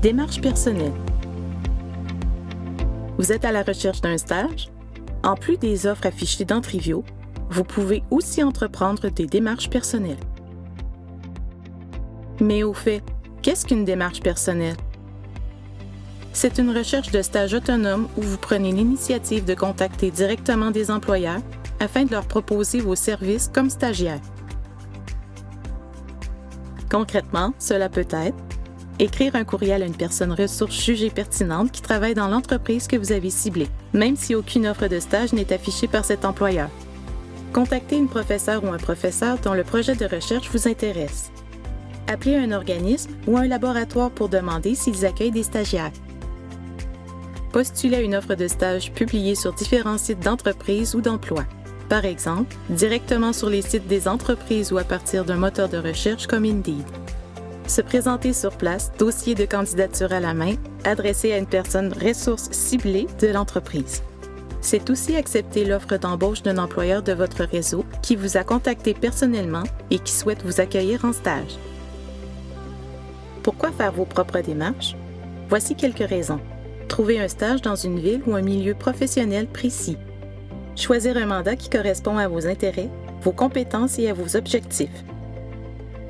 Démarche personnelle. Vous êtes à la recherche d'un stage? En plus des offres affichées dans Trivio, vous pouvez aussi entreprendre des démarches personnelles. Mais au fait, qu'est-ce qu'une démarche personnelle? C'est une recherche de stage autonome où vous prenez l'initiative de contacter directement des employeurs afin de leur proposer vos services comme stagiaire. Concrètement, cela peut être écrire un courriel à une personne ressource jugée pertinente qui travaille dans l'entreprise que vous avez ciblée, même si aucune offre de stage n'est affichée par cet employeur. Contacter une professeure ou un professeur dont le projet de recherche vous intéresse. Appeler un organisme ou un laboratoire pour demander s'ils accueillent des stagiaires. Postuler à une offre de stage publiée sur différents sites d'entreprise ou d'emploi. Par exemple, directement sur les sites des entreprises ou à partir d'un moteur de recherche comme Indeed. Se présenter sur place, dossier de candidature à la main, adressé à une personne ressource ciblée de l'entreprise. C'est aussi accepter l'offre d'embauche d'un employeur de votre réseau qui vous a contacté personnellement et qui souhaite vous accueillir en stage. Pourquoi faire vos propres démarches? Voici quelques raisons. Trouver un stage dans une ville ou un milieu professionnel précis. Choisir un mandat qui correspond à vos intérêts, vos compétences et à vos objectifs.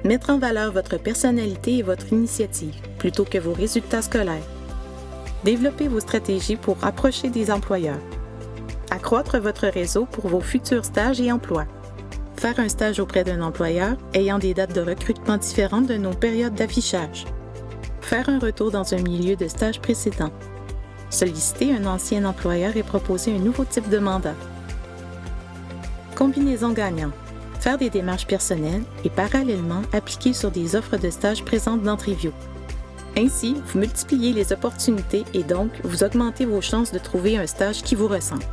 Mettre en valeur votre personnalité et votre initiative, plutôt que vos résultats scolaires. Développer vos stratégies pour approcher des employeurs. Accroître votre réseau pour vos futurs stages et emplois. Faire un stage auprès d'un employeur ayant des dates de recrutement différentes de nos périodes d'affichage. Faire un retour dans un milieu de stage précédent. Solliciter un ancien employeur et proposer un nouveau type de mandat. Combinaison gagnante. Faire des démarches personnelles et parallèlement appliquer sur des offres de stage présentes dans Trivio. Ainsi, vous multipliez les opportunités et donc vous augmentez vos chances de trouver un stage qui vous ressemble.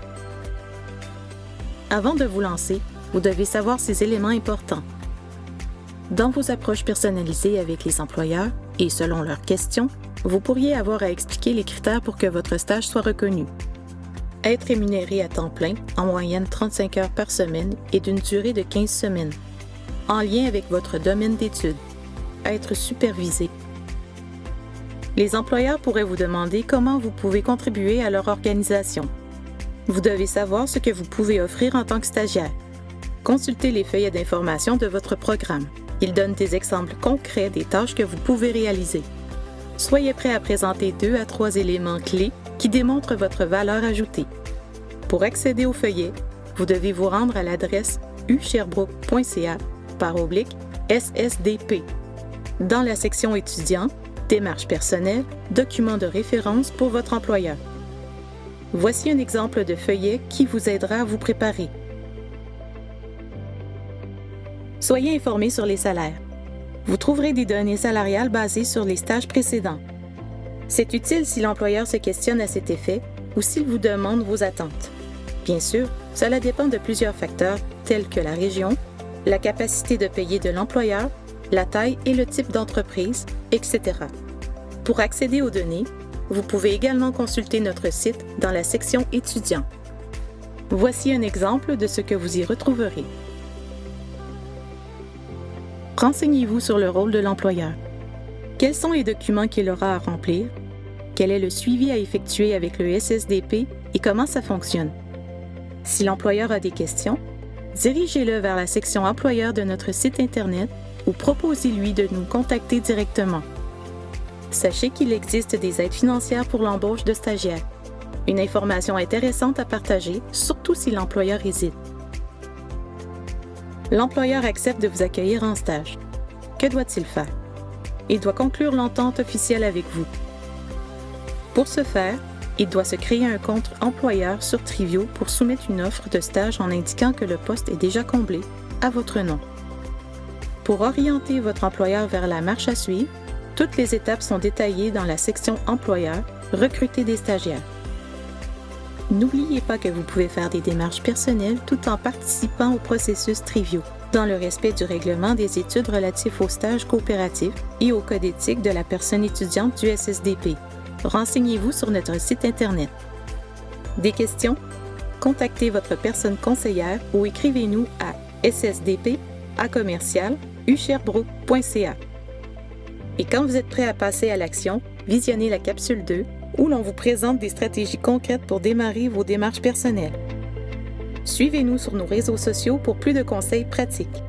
Avant de vous lancer, vous devez savoir ces éléments importants. Dans vos approches personnalisées avec les employeurs et selon leurs questions, vous pourriez avoir à expliquer les critères pour que votre stage soit reconnu. Être rémunéré à temps plein, en moyenne 35 heures par semaine et d'une durée de 15 semaines. En lien avec votre domaine d'études. Être supervisé. Les employeurs pourraient vous demander comment vous pouvez contribuer à leur organisation. Vous devez savoir ce que vous pouvez offrir en tant que stagiaire. Consultez les feuillets d'information de votre programme. Ils donnent des exemples concrets des tâches que vous pouvez réaliser. Soyez prêt à présenter 2 à 3 éléments clés qui démontrent votre valeur ajoutée. Pour accéder au feuillet, vous devez vous rendre à l'adresse usherbrooke.ca/SSDP. Dans la section étudiants, démarche personnelle, documents de référence pour votre employeur. Voici un exemple de feuillet qui vous aidera à vous préparer. Soyez informés sur les salaires. Vous trouverez des données salariales basées sur les stages précédents. C'est utile si l'employeur se questionne à cet effet ou s'il vous demande vos attentes. Bien sûr, cela dépend de plusieurs facteurs tels que la région, la capacité de payer de l'employeur, la taille et le type d'entreprise, etc. Pour accéder aux données, vous pouvez également consulter notre site dans la section étudiants. Voici un exemple de ce que vous y retrouverez. Renseignez-vous sur le rôle de l'employeur. Quels sont les documents qu'il aura à remplir? Quel est le suivi à effectuer avec le SSDP et comment ça fonctionne? Si l'employeur a des questions, dirigez-le vers la section employeur de notre site Internet ou proposez-lui de nous contacter directement. Sachez qu'il existe des aides financières pour l'embauche de stagiaires. Une information intéressante à partager, surtout si l'employeur hésite. L'employeur accepte de vous accueillir en stage. Que doit-il faire? Il doit conclure l'entente officielle avec vous. Pour ce faire, il doit se créer un compte employeur sur Trivio pour soumettre une offre de stage en indiquant que le poste est déjà comblé à votre nom. Pour orienter votre employeur vers la marche à suivre, toutes les étapes sont détaillées dans la section employeur, recruter des stagiaires. N'oubliez pas que vous pouvez faire des démarches personnelles tout en participant au processus Trivio, dans le respect du règlement des études relatifs aux stages coopératifs et au code éthique de la personne étudiante du SSDP. Renseignez-vous sur notre site Internet. Des questions? Contactez votre personne conseillère ou écrivez-nous à ssdp@usherbrooke.ca. Et quand vous êtes prêt à passer à l'action, visionnez la capsule 2 où l'on vous présente des stratégies concrètes pour démarrer vos démarches personnelles. Suivez-nous sur nos réseaux sociaux pour plus de conseils pratiques.